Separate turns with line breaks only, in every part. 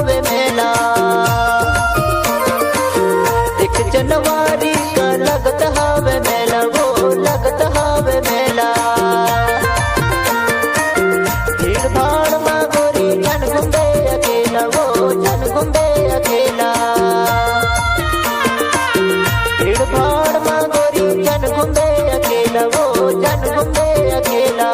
हावे मेला। 1 जनवरी का लगत हावे मेला, वो लगत हावे मेला। भीड़ भाड़ में गोरी जन घूमे अकेला, वो जन घूमे अकेला। भीड़ भाड़ में गोरी जन घूमे अकेला, वो जन घूमे अकेला।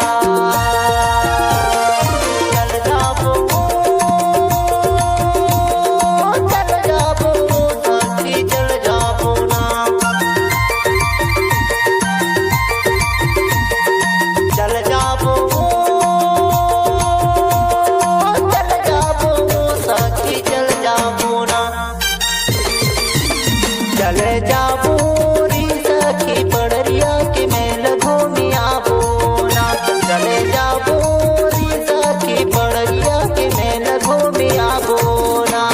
चले जाबो री सखी पड़रिया के मेल घूमी आबो ना। चले जाबो री सखी पड़रिया के मेल घूमी आबो ना।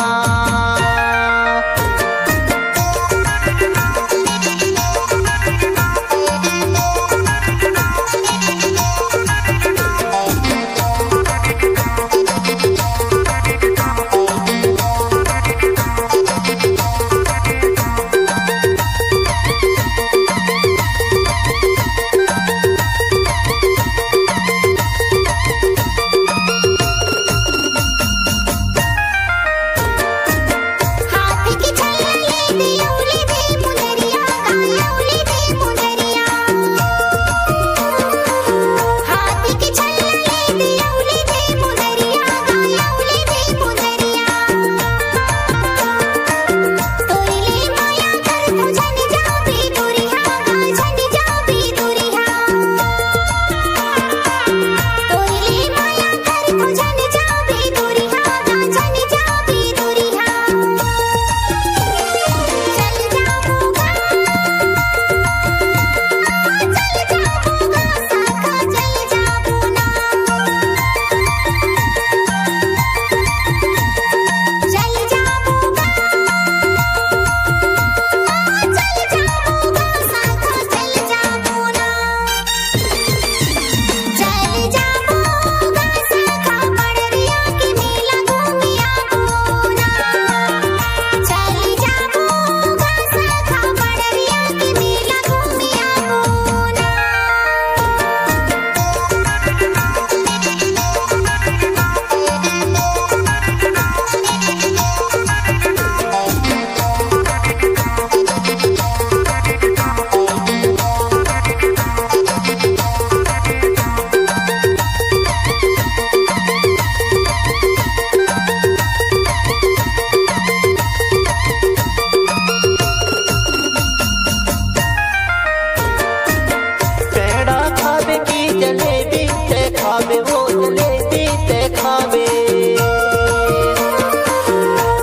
जलेबी ते खावे, वो जलेबी ते खावे।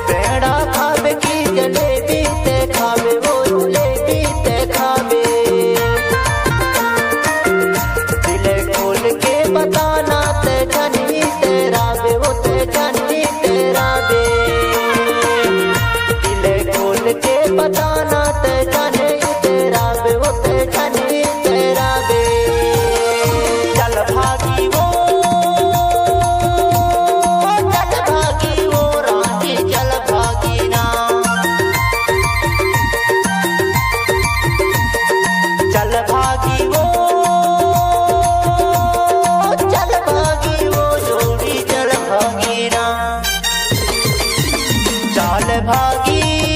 पेड़ा खावे की जलेबी ते खावे, वो जलेबी ते खावे। दिल खोल के बताना ते जानी तेरा बे, वो ते जानी तेरा बे। दिल खोल के बताना ते जाने तेरा बे, वो ते जानी तेरा बे। भागी वो रानी चल भागी ना। चल भागी वो जोड़ी चल भागी ना। चल भागी